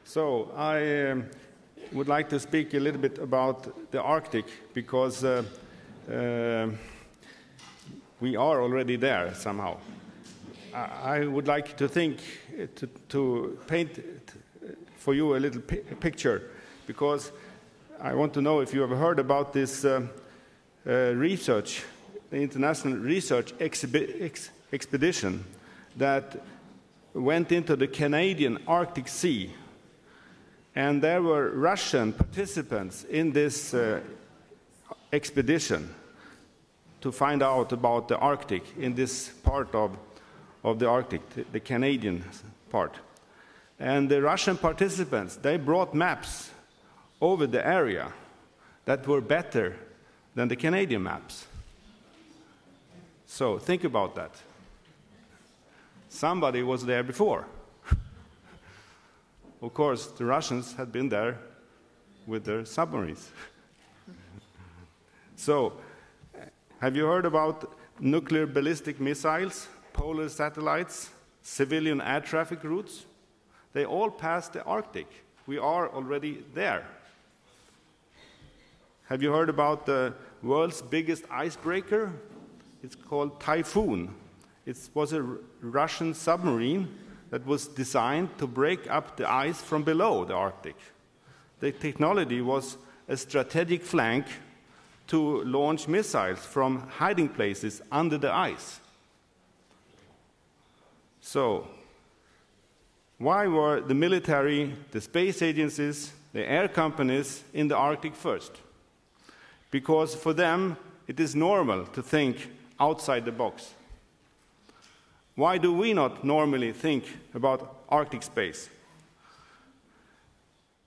So I would like to speak a little bit about the Arctic because we are already there somehow. I would like to think to paint for you a little picture because I want to know if you have heard about this research, the international research expedition that went into the Canadian Arctic Sea. And there were Russian participants in this expedition to find out about the Arctic in this part of the Arctic, the Canadian part. And the Russian participants, they brought maps over the area that were better than the Canadian maps. So think about that. Somebody was there before. Of course, the Russians had been there with their submarines. So, have you heard about nuclear ballistic missiles, polar satellites, civilian air traffic routes? They all pass the Arctic. We are already there. Have you heard about the world's biggest icebreaker? It's called Typhoon. It was a Russian submarine that was designed to break up the ice from below the Arctic. The technology was a strategic flank to launch missiles from hiding places under the ice. So, why were the military, the space agencies, the air companies in the Arctic first? Because for them, it is normal to think outside the box. Why do we not normally think about Arctic space?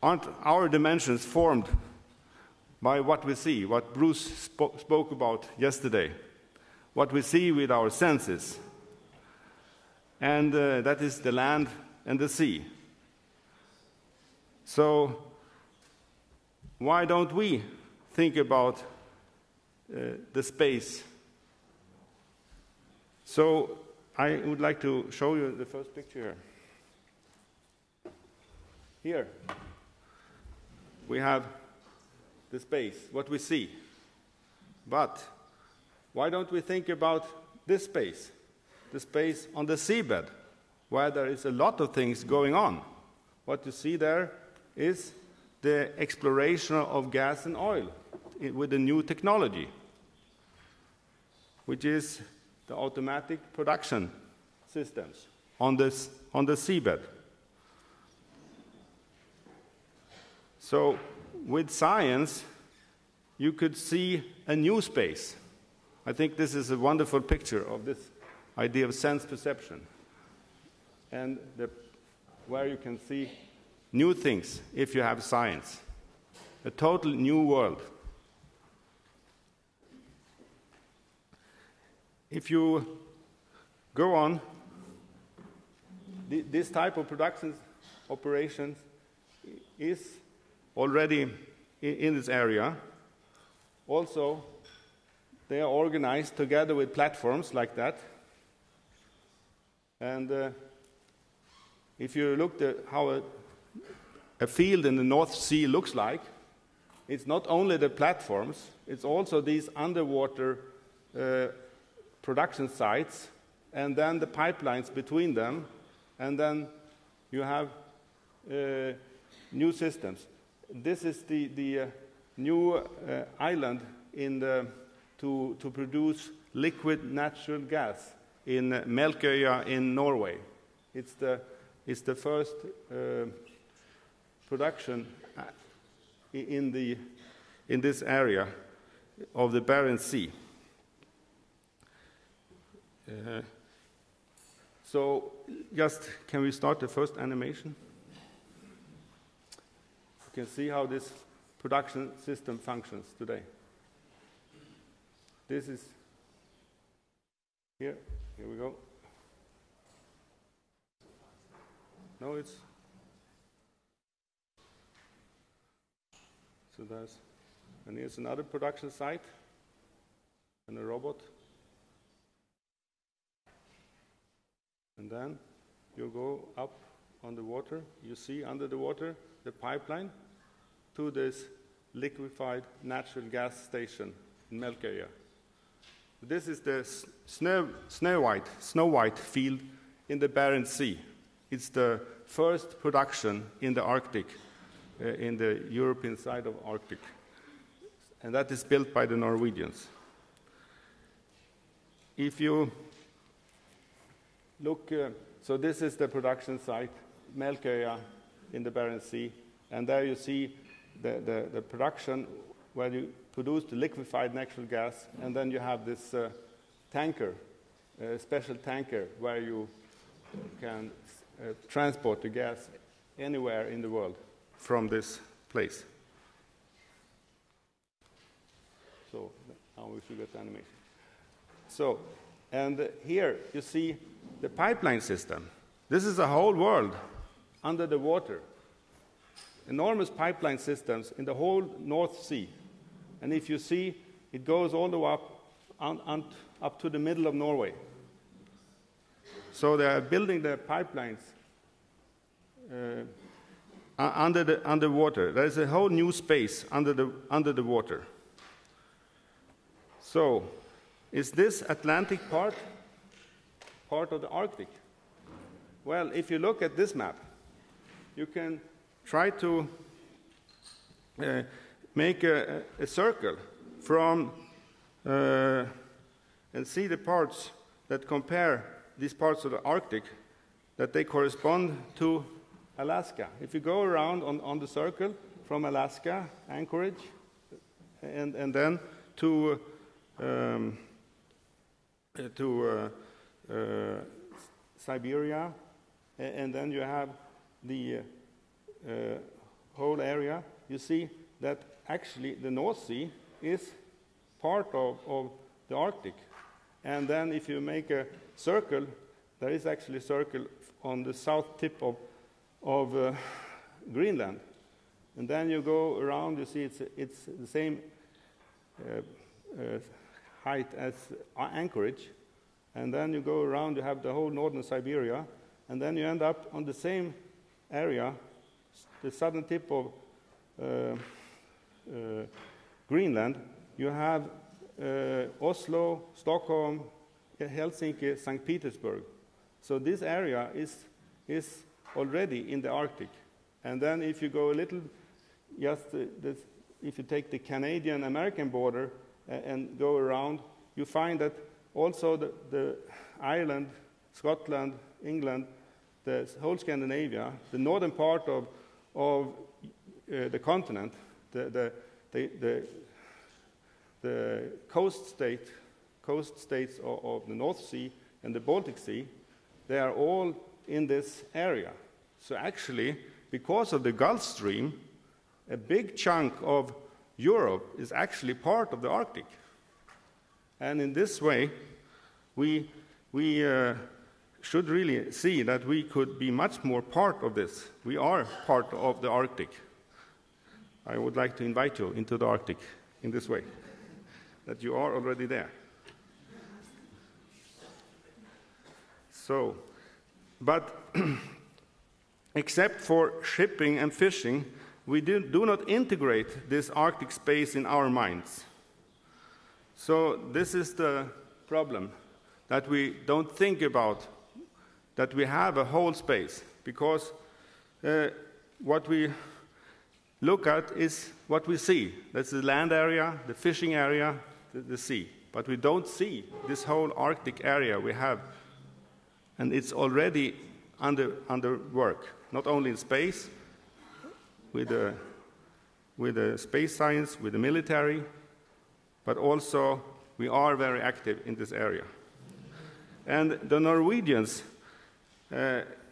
Aren't our dimensions formed by what we see, what Bruce spoke about yesterday, what we see with our senses? And that is the land and the sea. So why don't we think about the space? So I would like to show you the first picture here. Here we have the space, what we see. But why don't we think about this space, the space on the seabed, where there is a lot of things going on? What you see there is the exploration of gas and oil with the new technology, which is the automatic production systems on the seabed. So with science, you could see a new space. I think this is a wonderful picture of this idea of sense perception, and where you can see new things if you have science. A total new world. If you go on, this type of production operations is already in this area. Also, they are organized together with platforms like that. And if you look at how a field in the North Sea looks like, it's not only the platforms, it's also these underwater production sites, and then the pipelines between them, and then you have new systems. This is the new island to produce liquid natural gas in Melkøya in Norway. It's the first production in this area of the Barents Sea. So, just can we start the first animation? You can see how this production system functions today. This is here. Here we go. No, it's so and here's another production site and a robot. And then you go up on the water. You see under the water the pipeline to this liquefied natural gas station in Melkøya. This is the Snow White field in the Barents Sea. It's the first production in the Arctic, in the European side of Arctic. And that is built by the Norwegians. If you look, so this is the production site, Melkøya in the Barents Sea, and there you see the production where you produce the liquefied natural gas, and then you have this tanker, special tanker, where you can transport the gas anywhere in the world from this place. So now we should get the animation. So, and here you see the pipeline system. This is a whole world under the water. Enormous pipeline systems in the whole North Sea. And if you see, it goes all the way up to the middle of Norway. So they are building the pipelines underwater. There is a whole new space under the water. So, is this Atlantic part of the Arctic? Well, if you look at this map, you can try to make a circle from and see the parts that compare these parts of the Arctic, that they correspond to Alaska. If you go around on the circle from Alaska, Anchorage, and then to Siberia, and then you have the whole area, you see that actually the North Sea is part of the Arctic. And then if you make a circle, there is actually a circle on the south tip of Greenland. And then you go around, you see it's the same height as Anchorage. And then you go around, you have the whole northern Siberia. And then you end up on the same area, the southern tip of Greenland. You have Oslo, Stockholm, Helsinki, St. Petersburg. So this area is already in the Arctic. And then if you go a little, if you take the Canadian-American border and go around, you find that also the Ireland, Scotland, England, the whole Scandinavia, the northern part of the continent, the coast states of the North Sea and the Baltic Sea, they are all in this area. So actually, because of the Gulf Stream, a big chunk of Europe is actually part of the Arctic. And in this way, we should really see that we could be much more part of this. We are part of the Arctic. I would like to invite you into the Arctic in this way, that you are already there. So, but except for shipping and fishing, we do not integrate this Arctic space in our minds. So this is the problem, that we don't think about that we have a whole space, because what we look at is what we see. That's the land area, the fishing area, the sea. But we don't see this whole Arctic area we have. And it's already under work, not only in space, with the space science, with the military, but also we are very active in this area. And the Norwegians,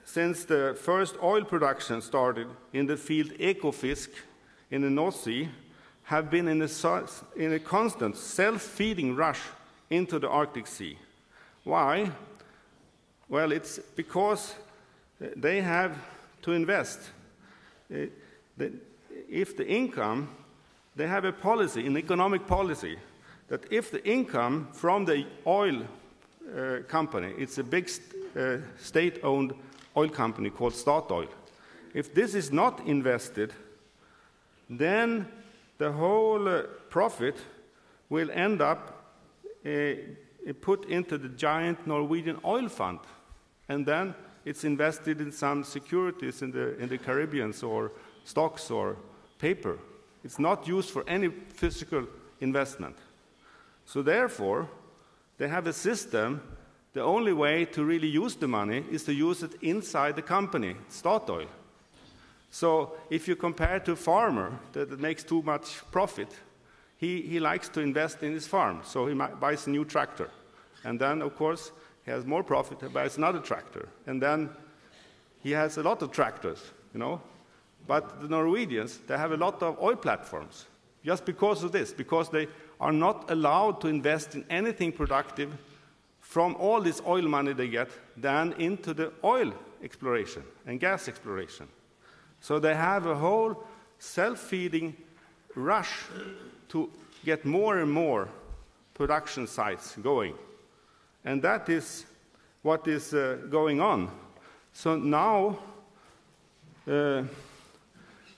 since the first oil production started in the field Ekofisk in the North Sea, have been in a constant self-feeding rush into the Arctic Sea. Why? Well, it's because they have to invest. If the income, they have a policy, an economic policy, that if the income from the oil company, it's a big state-owned oil company called Statoil. If this is not invested, then the whole profit will end up put into the giant Norwegian oil fund, and then it's invested in some securities in the Caribbean, or stocks or paper. It's not used for any physical investment. So therefore, they have a system. The only way to really use the money is to use it inside the company, Statoil. So if you compare to a farmer that makes too much profit, he likes to invest in his farm, so he buys a new tractor. And then, of course, he has more profit, he buys another tractor. And then he has a lot of tractors, you know. But the Norwegians, they have a lot of oil platforms, just because of this, because they are not allowed to invest in anything productive from all this oil money they get, than into the oil exploration and gas exploration. So they have a whole self-feeding rush to get more and more production sites going. And that is what is going on. So now,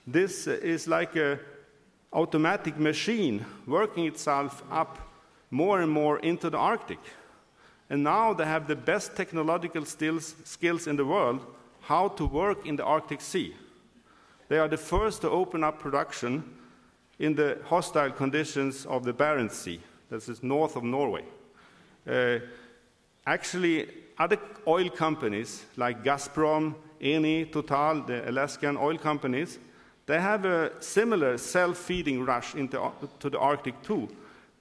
this is like an automatic machine working itself up more and more into the Arctic. And now they have the best technological skills in the world how to work in the Arctic Sea. They are the first to open up production in the hostile conditions of the Barents Sea. This is north of Norway. Actually, other oil companies like Gazprom, Eni, Total, the Alaskan oil companies, they have a similar self-feeding rush to the Arctic too.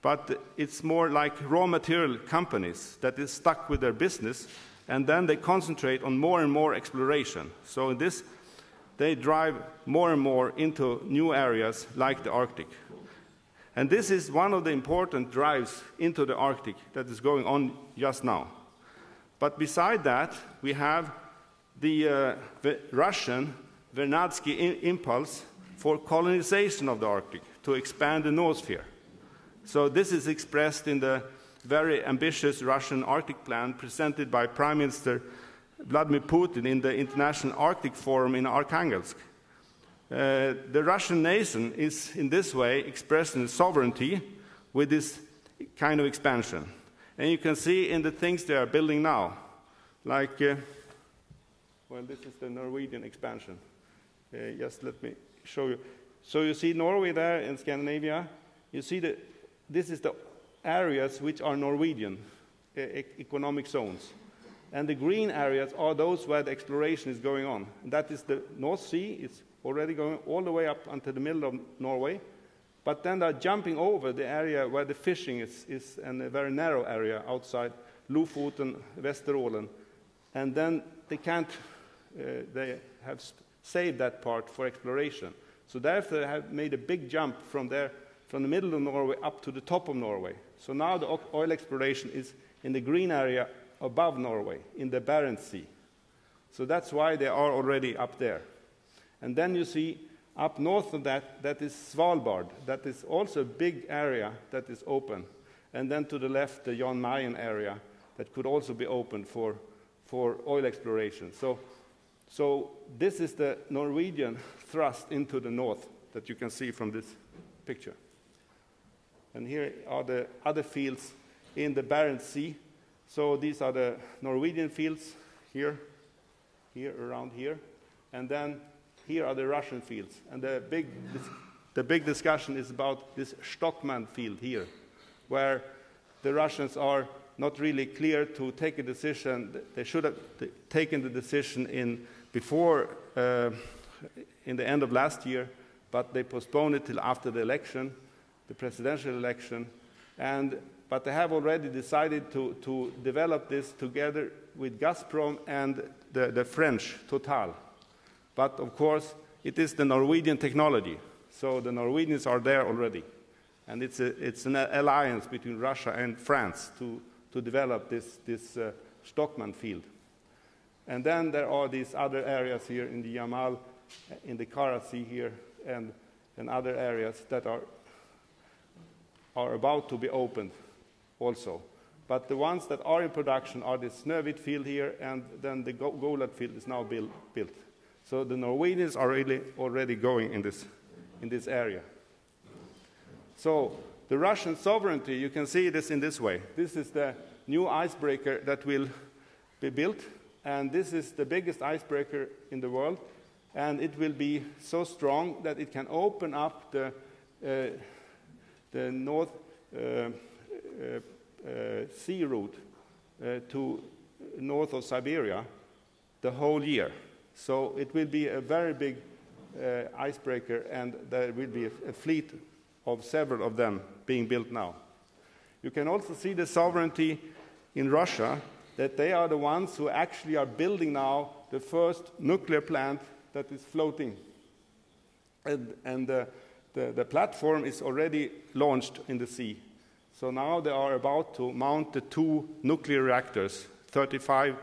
But it's more like raw material companies that is stuck with their business, and then they concentrate on more and more exploration. So in this, they drive more and more into new areas like the Arctic. And this is one of the important drives into the Arctic that is going on just now. But beside that, we have the Russian Vernadsky impulse for colonization of the Arctic, to expand the noosphere. So this is expressed in the very ambitious Russian Arctic plan presented by Prime Minister Vladimir Putin in the International Arctic Forum in Arkhangelsk. The Russian nation is in this way expressing sovereignty with this kind of expansion. And you can see in the things they are building now, like, well, this is the Norwegian expansion. Just let me show you. So you see Norway there in Scandinavia. You see this is the areas which are Norwegian economic zones. And the green areas are those where the exploration is going on. And that is the North Sea. It's already going all the way up until the middle of Norway. But then they're jumping over the area where the fishing is in a very narrow area outside Lofoten, Vesterålen. And then they can't, they have saved that part for exploration. So therefore they have made a big jump from there, from the middle of Norway up to the top of Norway. So now the oil exploration is in the green area above Norway, in the Barents Sea. So that's why they are already up there. And then you see up north of that, that is Svalbard. That is also a big area that is open. And then to the left, the Jan Mayen area that could also be open for oil exploration. So this is the Norwegian thrust into the north that you can see from this picture. And here are the other fields in the Barents Sea. So these are the Norwegian fields here, around here. And then here are the Russian fields. And the big discussion is about this Stockman field here, where the Russians are not really clear to take a decision. They should have taken the decision before in the end of last year, but they postponed it till after the election, the presidential election. But they have already decided to develop this together with Gazprom and the French Total. But of course, it is the Norwegian technology. So the Norwegians are there already. And it's an alliance between Russia and France to develop this Stockman field. And then there are these other areas here in the Yamal, in the Kara Sea here, and other areas that are about to be opened also. But the ones that are in production are the Snøhvit field here, and then the Goliat field is now built. So the Norwegians are really already going in this area. So the Russian sovereignty, you can see this in this way. This is the new icebreaker that will be built, and this is the biggest icebreaker in the world, and it will be so strong that it can open up the North Sea route to north of Siberia the whole year. So it will be a very big icebreaker, and there will be a fleet of several of them being built now. You can also see the sovereignty in Russia, that they are the ones who actually are building now the first nuclear plant that is floating. And the platform is already launched in the sea. So now they are about to mount the 2 nuclear reactors, 35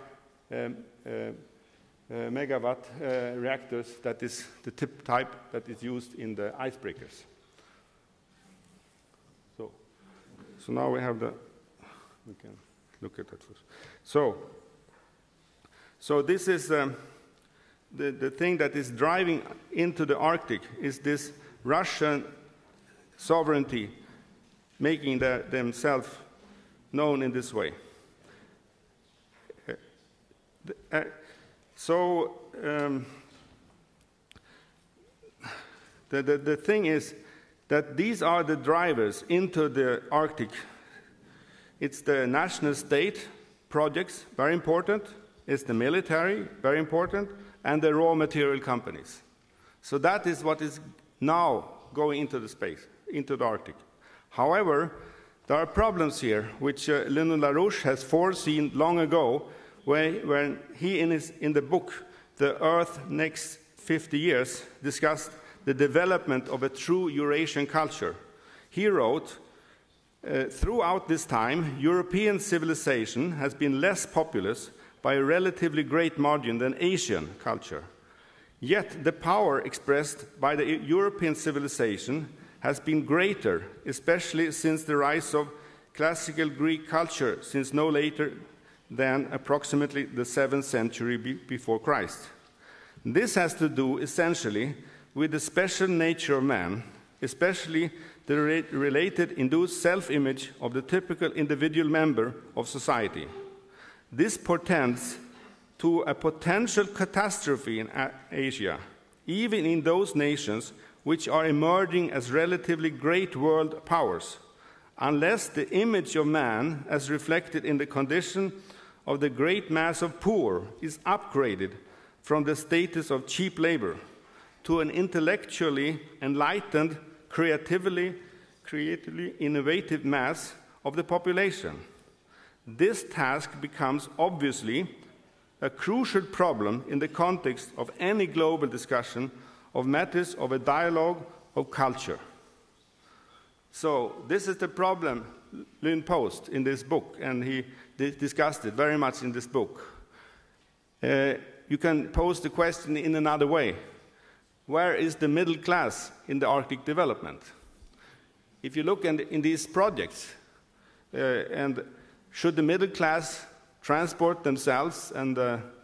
megawatt reactors, that is the type that is used in the icebreakers. So now we have we can look at that first. So this is the thing that is driving into the Arctic, is this Russian sovereignty, making themselves known in this way. The thing is that these are the drivers into the Arctic. It's the national state projects, very important. It's the military, very important, and the raw material companies. So that is what is now going into the space, into the Arctic. However, there are problems here, which Leonard LaRouche has foreseen long ago, when he, in the book, The Earth Next 50 Years, discussed the development of a true Eurasian culture. He wrote, throughout this time, European civilization has been less populous by a relatively great margin than Asian culture. Yet the power expressed by the European civilization has been greater, especially since the rise of classical Greek culture, since no later than approximately the 7th century before Christ. This has to do essentially with the special nature of man, especially the related induced self-image of the typical individual member of society. This portends to a potential catastrophe in Asia, even in those nations which are emerging as relatively great world powers, unless the image of man, as reflected in the condition of the great mass of poor, is upgraded from the status of cheap labor to an intellectually enlightened, creatively innovative mass of the population. This task becomes obviously a crucial problem in the context of any global discussion of matters of a dialogue of culture. So this is the problem Lynn posed in this book, and he discussed it very much in this book. You can pose the question in another way. Where is the middle class in the Arctic development? If you look in these projects, and should the middle class transport themselves and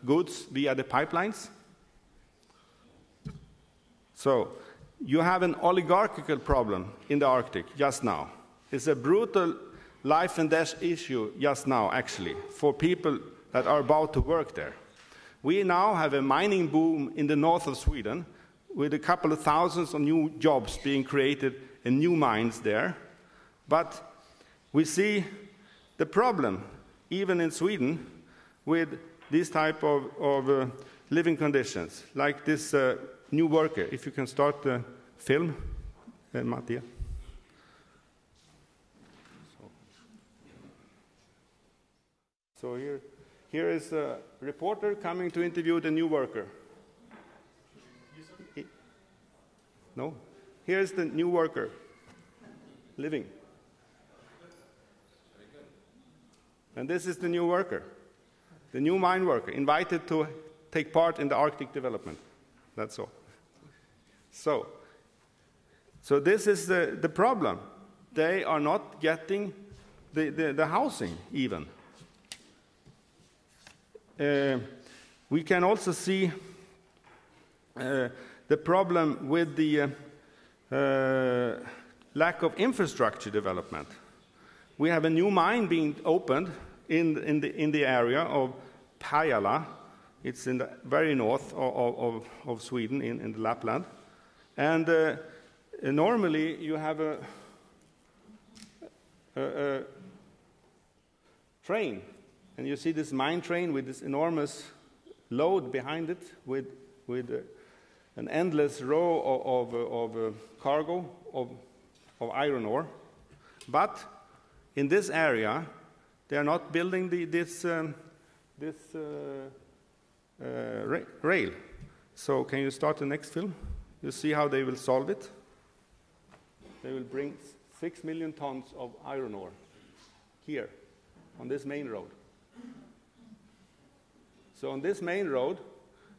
goods via the pipelines? So you have an oligarchical problem in the Arctic just now. It's a brutal life and death issue just now, actually, for people that are about to work there. We now have a mining boom in the north of Sweden, with a couple of thousands of new jobs being created in new mines there. But we see the problem, even in Sweden, with this type of living conditions, like this new worker. If you can start the film, Mattia. So here is a reporter coming to interview the new worker. No? Here's the new worker living. And this is the new worker, the new mine worker, invited to take part in the Arctic development. That's all. So this is the problem. They are not getting the housing even. We can also see the problem with the lack of infrastructure development. We have a new mine being opened in the area of Pajala. It's in the very north of Sweden, in the Lapland. And normally you have a train, and you see this mine train with this enormous load behind it, with an endless row of cargo of iron ore. But in this area, they are not building this rail. So can you start the next film? You see how they will solve it? They will bring 6 million tons of iron ore here on this main road. So on this main road,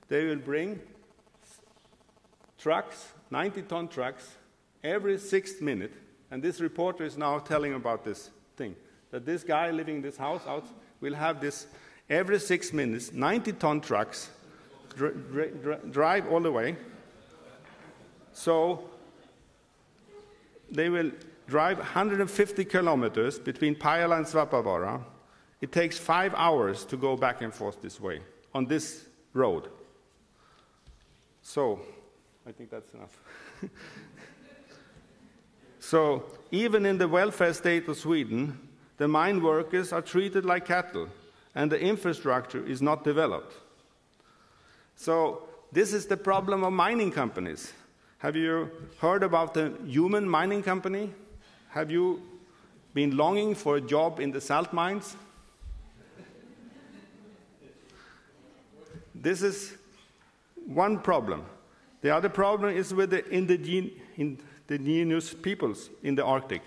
they will bring trucks, 90-ton trucks, every 6th minute. And this reporter is now telling about this thing, that this guy living in this house out will have this every 6 minutes, 90-ton trucks drive all the way. So they will drive 150 kilometers between Pajala and Svappavaara. It takes 5 hours to go back and forth this way on this road. So I think that's enough. So even in the welfare state of Sweden, the mine workers are treated like cattle, and the infrastructure is not developed. So this is the problem of mining companies. Have you heard about the human mining company? Have you been longing for a job in the salt mines? This is one problem. The other problem is with the indigenous peoples in the Arctic,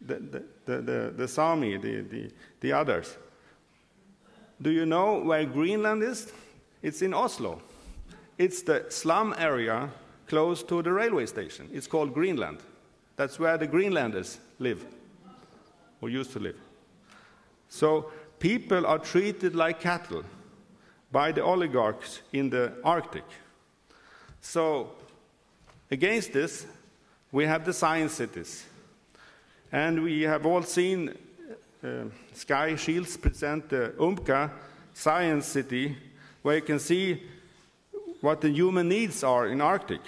the Sami, the others. Do you know where Greenland is? It's in Oslo. It's the slum area close to the railway station. It's called Greenland. That's where the Greenlanders live, or used to live. So people are treated like cattle by the oligarchs in the Arctic. So against this, we have the science cities. And we have all seen Sky Shields present the Umka Science City, where you can see what the human needs are in Arctic,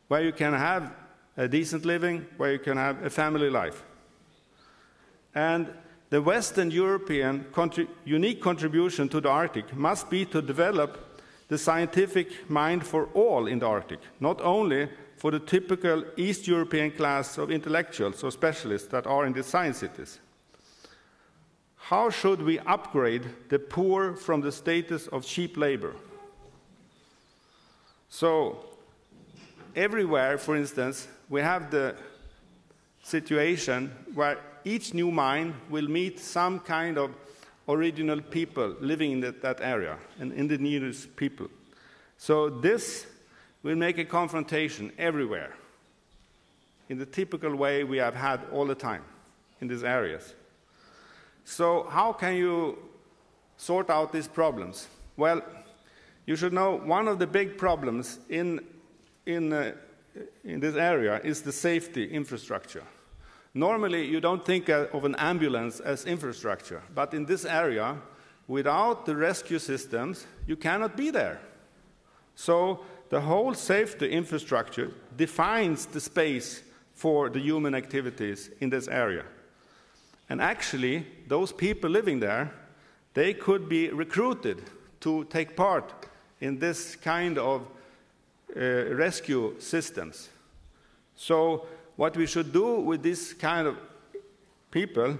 where you can have a decent living, where you can have a family life. And the Western European unique contribution to the Arctic must be to develop the scientific mind for all in the Arctic, not only for the typical East European class of intellectuals or specialists that are in the science cities. How should we upgrade the poor from the status of cheap labor? So, everywhere, for instance, we have the situation where each new mine will meet some kind of original people living in that area, and indigenous people. So this will make a confrontation everywhere, in the typical way we have had all the time in these areas. So how can you sort out these problems? Well, you should know one of the big problems in this area is the safety infrastructure. Normally, you don't think of an ambulance as infrastructure, but in this area, without the rescue systems, you cannot be there. So the whole safety infrastructure defines the space for the human activities in this area. And actually, those people living there, they could be recruited to take part in this kind of rescue systems. So what we should do with this kind of people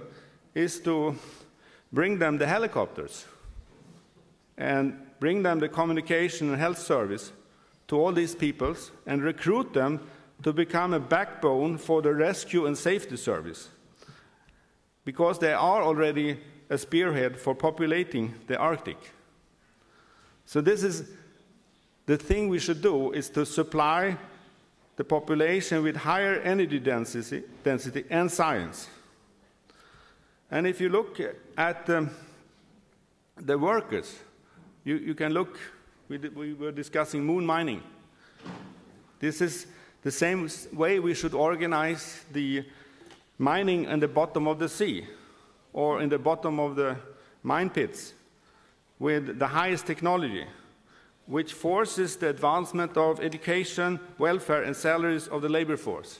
is to bring them the helicopters and bring them the communication and health service to all these peoples and recruit them to become a backbone for the rescue and safety service, because they are already a spearhead for populating the Arctic. So this is the thing we should do, is to supply the population with higher energy density and science. And if you look at the workers, you can look, we were discussing moon mining. This is the same way we should organize the mining in the bottom of the sea or in the bottom of the mine pits with the highest technology, which forces the advancement of education, welfare, and salaries of the labor force.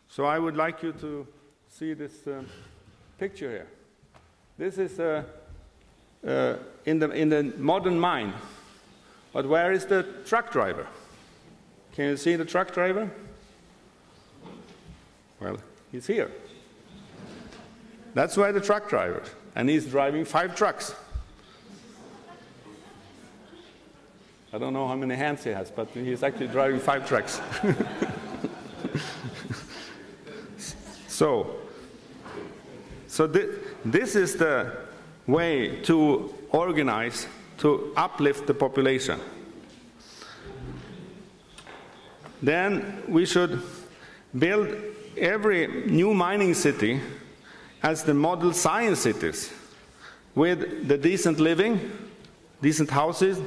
So I would like you to see this picture here. This is in the modern mine. But where is the truck driver? Can you see the truck driver? Well, he's here. That's where the truck driver, and he's driving 5 trucks. I don't know how many hands he has, but he's actually driving 5 trucks. So this is the way to organize, to uplift the population. Then we should build every new mining city as the model science cities, with the decent living, decent houses,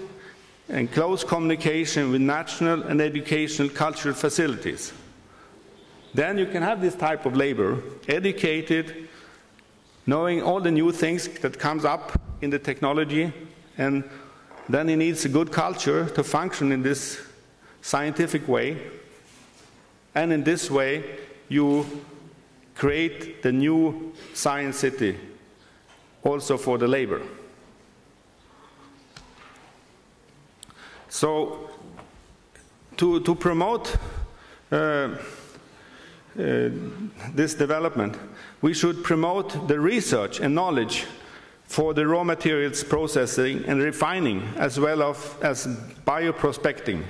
and close communication with national and educational cultural facilities. Then you can have this type of labor, educated, knowing all the new things that comes up in the technology, and then he needs a good culture to function in this scientific way. And in this way, you create the new science city also for the labor. So to promote this development, we should promote the research and knowledge for the raw materials processing and refining, as well as bioprospecting,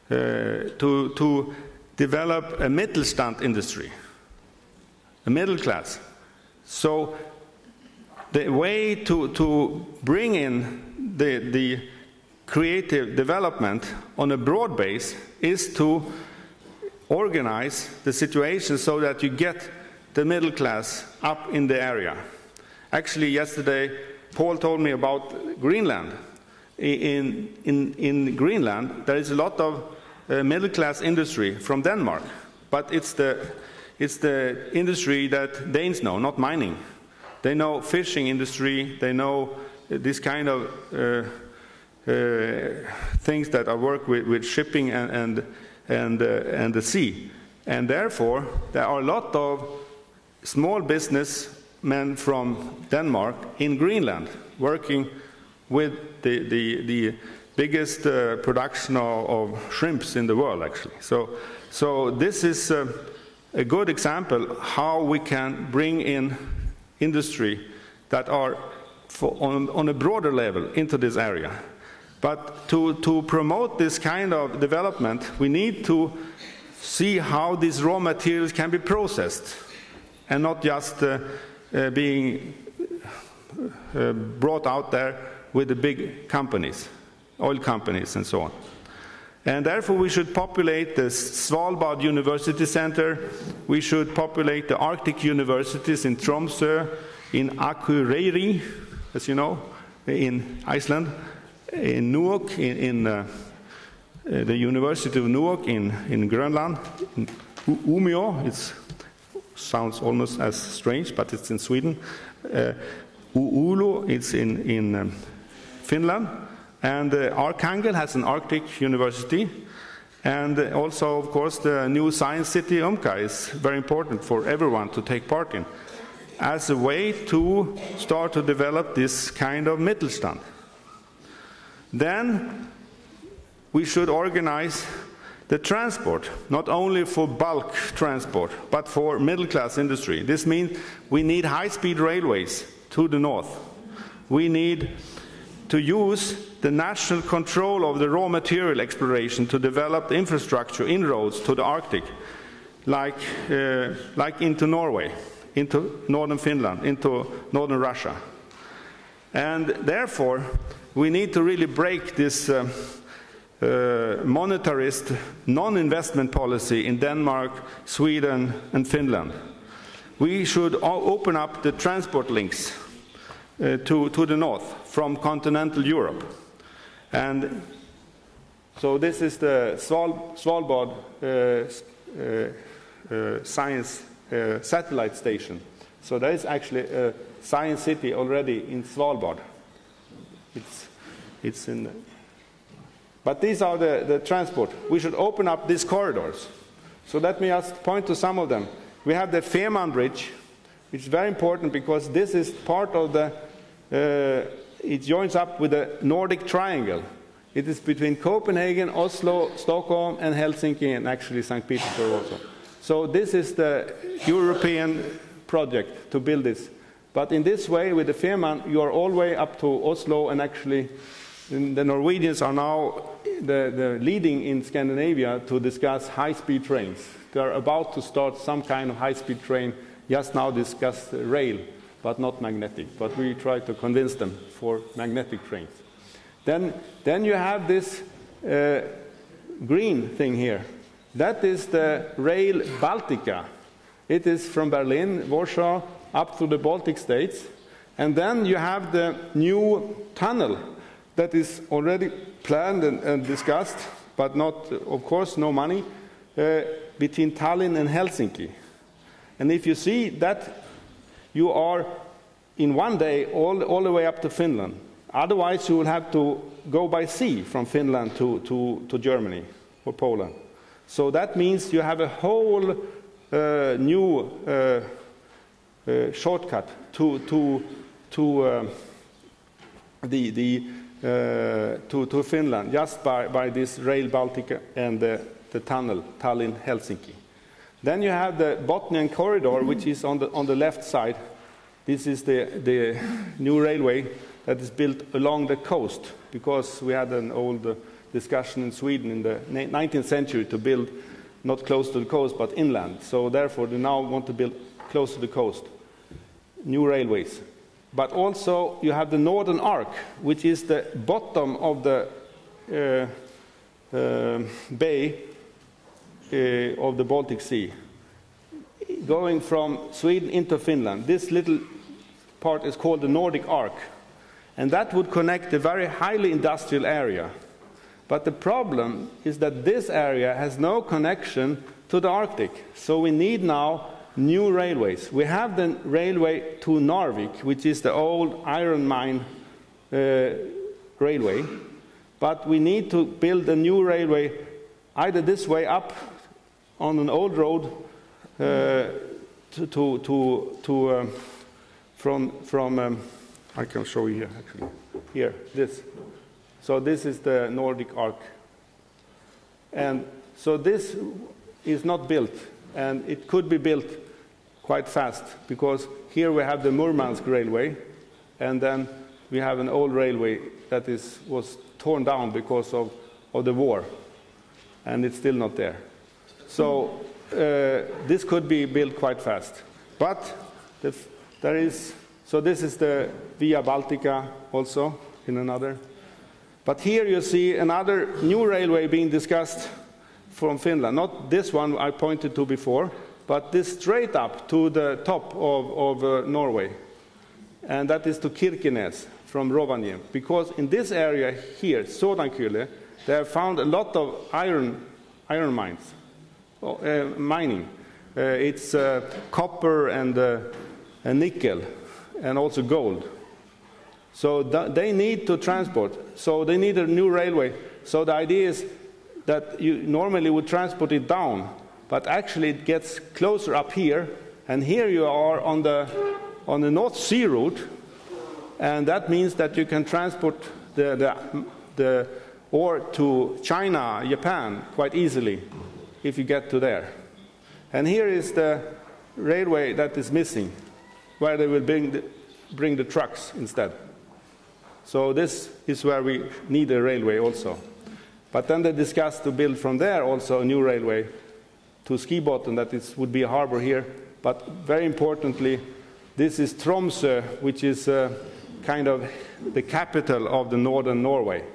to develop a Mittelstand industry, a middle class. So the way to bring in the creative development on a broad base is to organize the situation so that you get the middle class up in the area. Actually, yesterday, Paul told me about Greenland. In Greenland, there is a lot of middle class industry from Denmark, but it's the industry that Danes know, not mining. They know fishing industry, they know this kind of things that are work with shipping and the sea. And therefore, there are a lot of small businessmen from Denmark in Greenland working with the biggest production of shrimps in the world, actually. So this is a good example how we can bring in industry that are on a broader level into this area. But to promote this kind of development, we need to see how these raw materials can be processed and not just being brought out there with the big companies, oil companies and so on. And therefore we should populate the Svalbard University Center, we should populate the Arctic universities in Tromsø, in Akureyri, as you know, in Iceland, in Nuuk, in the University of Nuuk in Greenland, in Umeå, it sounds almost as strange, but it's in Sweden. Oulu, it's in Finland, and Arkangel has an Arctic university, and also, of course, the new science city Umka is very important for everyone to take part in, as a way to start to develop this kind of Mittelstand. Then we should organize the transport, not only for bulk transport, but for middle-class industry. This means we need high-speed railways to the north. We need to use the national control of the raw material exploration to develop the infrastructure inroads to the Arctic, like into Norway, into northern Finland, into northern Russia. And therefore, we need to really break this monetarist non-investment policy in Denmark, Sweden, and Finland, we should open up the transport links to the north from continental Europe. And so this is the Svalbard science satellite station. So there is actually a science city already in Svalbard. It's in. But these are the transport. We should open up these corridors. So let me just point to some of them. We have the Fehmarn Bridge, which is very important because this is part of the. It joins up with the Nordic Triangle. It is between Copenhagen, Oslo, Stockholm, and Helsinki, and actually St. Petersburg also. So this is the European project to build this. But in this way, with the Fehmarn, you are all the way up to Oslo, and actually the Norwegians are now the leading in Scandinavia to discuss high-speed trains. They are about to start some kind of high-speed train, just now discuss rail, but not magnetic. But we try to convince them for magnetic trains. Then you have this green thing here. That is the Rail Baltica. It is from Berlin, Warsaw, up to the Baltic states. And then you have the new tunnel that is already planned and discussed, but not, of course, no money, between Tallinn and Helsinki. And if you see that, you are in one day all the way up to Finland. Otherwise, you will have to go by sea from Finland to Germany or Poland. So that means you have a whole new shortcut to Finland just by this Rail Baltica and the tunnel Tallinn-Helsinki. Then you have the Botnian Corridor, which is on the left side. This is the new railway that is built along the coast, because we had an old discussion in Sweden in the 19th century to build not close to the coast but inland. So therefore they now want to build close to the coast, new railways. But also you have the Northern Arc, which is the bottom of the bay of the Baltic Sea, going from Sweden into Finland. This little part is called the Nordic Arc. And that would connect a very highly industrial area. But the problem is that this area has no connection to the Arctic. So we need now new railways. We have the railway to Narvik, which is the old iron mine railway. But we need to build a new railway either this way up on an old road from I can show you here, actually. Here, this. So this is the Nordic Arc. And so this is not built, and it could be built quite fast, because here we have the Murmansk railway, and then we have an old railway that was torn down because of the war, and it's still not there. So this could be built quite fast. But there is... So this is the Via Baltica also, in another. But here you see another new railway being discussed from Finland. Not this one I pointed to before, but this straight up to the top of Norway. And that is to Kirkenes from Rovaniemi. Because in this area here, Sodankylä, they have found a lot of iron mines, mining. It's copper and nickel, and also gold. So they need to transport. So they need a new railway. So the idea is that you normally would transport it down, but actually it gets closer up here, and here you are on the North Sea route, and that means that you can transport the ore to China, Japan, quite easily if you get to there. And here is the railway that is missing, where they will bring the trucks instead. So this is where we need a railway also. But then they discussed to build from there also a new railway to Skibotn, that would be a harbor here. But very importantly, this is Tromsø, which is kind of the capital of the northern Norway.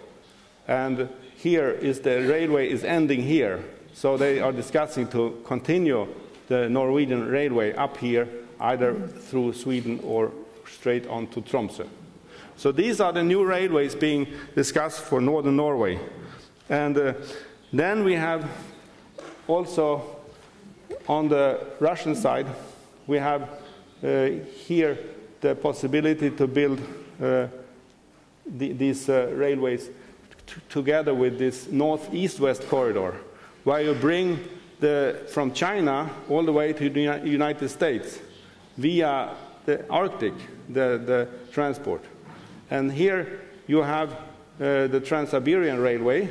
And here is the railway is ending here. So they are discussing to continue the Norwegian railway up here either through Sweden or straight on to Tromsø. So these are the new railways being discussed for northern Norway. And then we have also on the Russian side, we have here the possibility to build these railways together with this north-east-west corridor, where you bring from China all the way to the United States via the Arctic, the transport. And here you have the Trans-Siberian Railway,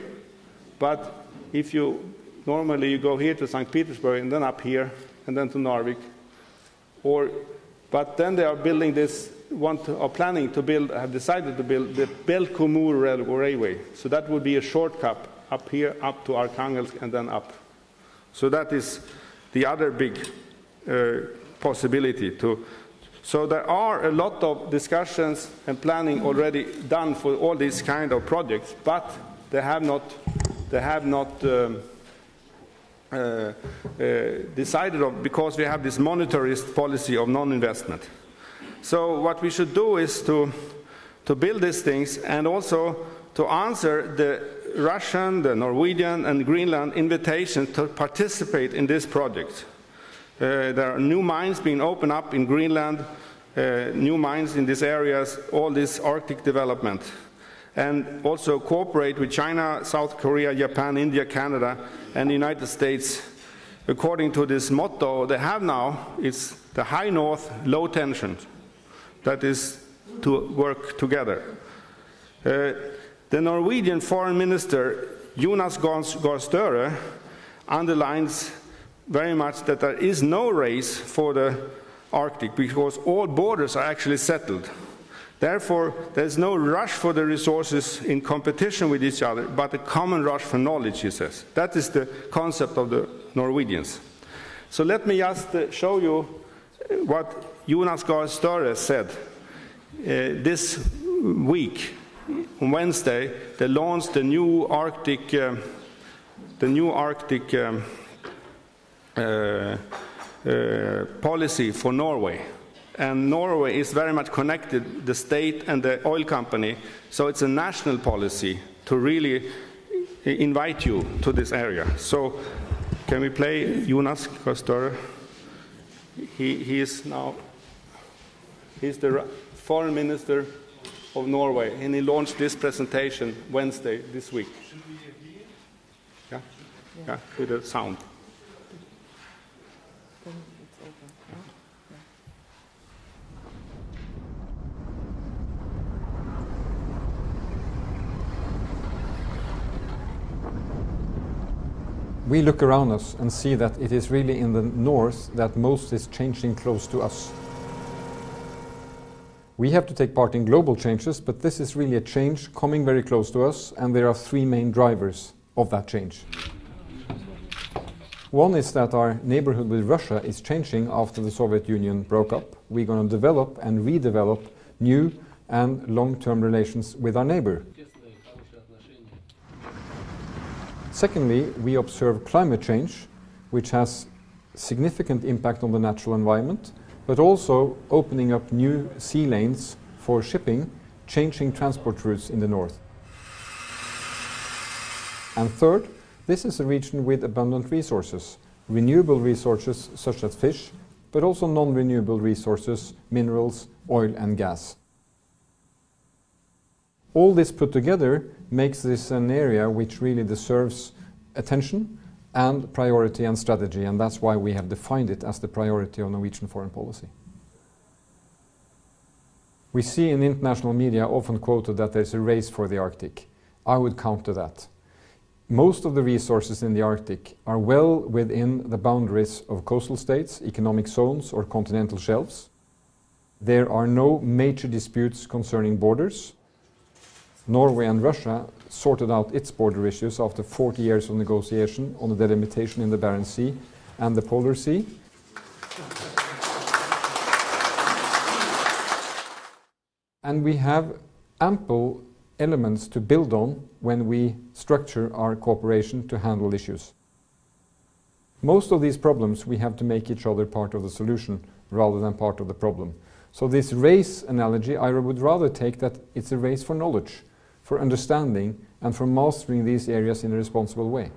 but if you normally you go here to St. Petersburg and then up here and then to Narvik, but then they are building this, are planning to build, have decided to build the Belcomur Railway. So that would be a shortcut up here, up to Arkhangelsk and then up. So that is the other big possibility to. So there are a lot of discussions and planning already done for all these kind of projects, but they have not decided on, because we have this monetarist policy of non-investment. So what we should do is to build these things and also to answer the Russian, the Norwegian and Greenland invitation to participate in this project. There are new mines being opened up in Greenland, new mines in these areas, all this Arctic development. And also cooperate with China, South Korea, Japan, India, Canada, and the United States. According to this motto they have now, it's the high north, low tension. That is to work together. The Norwegian Foreign Minister, Jonas Gahr Støre, underlines very much that there is no race for the Arctic because all borders are actually settled. Therefore, there is no rush for the resources in competition with each other, but a common rush for knowledge, he says. That is the concept of the Norwegians. So let me just show you what Jonas Gahr Støre said. This week, on Wednesday, they launched the new Arctic policy for Norway. And Norway is very much connected, the state and the oil company, so it's a national policy to really invite you to this area. So can we play Jonas Gahr Støre? He's the foreign minister of Norway, and he launched this presentation Wednesday this week. Should we hear? Yeah, yeah, with the sound. We look around us and see that it is really in the north that most is changing close to us. We have to take part in global changes, but this is really a change coming very close to us, and there are three main drivers of that change. One is that our neighborhood with Russia is changing after the Soviet Union broke up. We're going to develop and redevelop new and long-term relations with our neighbor. Secondly, we observe climate change, which has significant impact on the natural environment, but also opening up new sea lanes for shipping, changing transport routes in the north. And third, this is a region with abundant resources, renewable resources such as fish, but also non-renewable resources, minerals, oil and gas. All this put together makes this an area which really deserves attention and priority and strategy, and that's why we have defined it as the priority of Norwegian foreign policy. We see in international media often quoted that there's a race for the Arctic. I would counter that. Most of the resources in the Arctic are well within the boundaries of coastal states, economic zones or continental shelves. There are no major disputes concerning borders. Norway and Russia sorted out its border issues after 40 years of negotiation on the delimitation in the Barents Sea and the Polar Sea. And we have ample elements to build on when we structure our cooperation to handle issues. Most of these problems we have to make each other part of the solution rather than part of the problem. So this race analogy, I would rather take that it's a race for knowledge, for understanding, and for mastering these areas in a responsible way.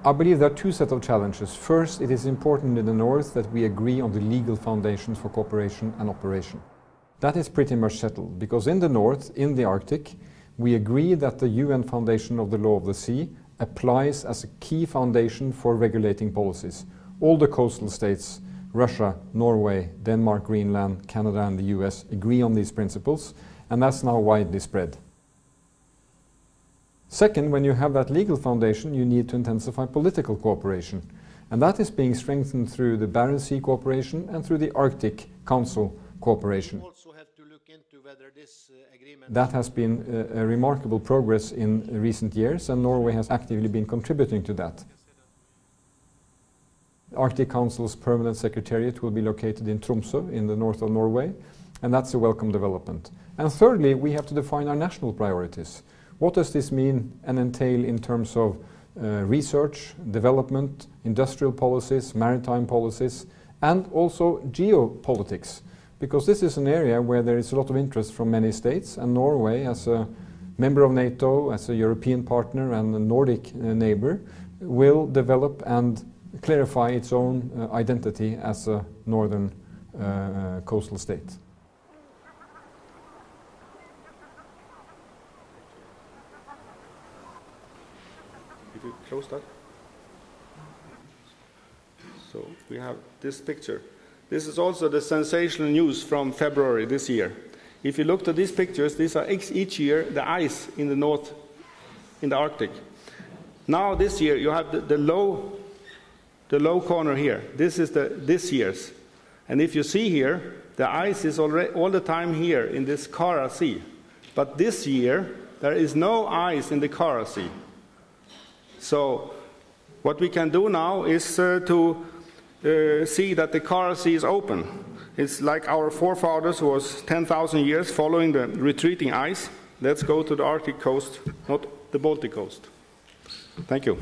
I believe there are two sets of challenges. First, it is important in the North that we agree on the legal foundations for cooperation and operation. That is pretty much settled, because in the North, in the Arctic, we agree that the UN Foundation of the Law of the Sea applies as a key foundation for regulating policies. All the coastal states, Russia, Norway, Denmark, Greenland, Canada and the US agree on these principles, and that's now widely spread. Second, when you have that legal foundation, you need to intensify political cooperation. And that is being strengthened through the Barents Sea cooperation and through the Arctic Council cooperation. Also have to look into whether this agreement... That has been a remarkable progress in recent years, and Norway has actively been contributing to that. The Arctic Council's permanent secretariat will be located in Tromsø in the north of Norway, and that's a welcome development. And thirdly, we have to define our national priorities. What does this mean and entail in terms of research, development, industrial policies, maritime policies, and also geopolitics? Because this is an area where there is a lot of interest from many states, and Norway, as a member of NATO, as a European partner and a Nordic neighbor, will develop and clarify its own identity as a northern coastal state. If you close that. So we have this picture. This is also the sensational news from February this year. If you look at these pictures, these are each year the ice in the north, in the Arctic. Now this year you have the low corner here. This is this year's. And if you see here, the ice is already all the time here in this Kara Sea. But this year there is no ice in the Kara Sea. So what we can do now is to see that the Kara Sea is open. It's like our forefathers who was 10,000 years following the retreating ice. Let's go to the Arctic coast, not the Baltic coast. Thank you.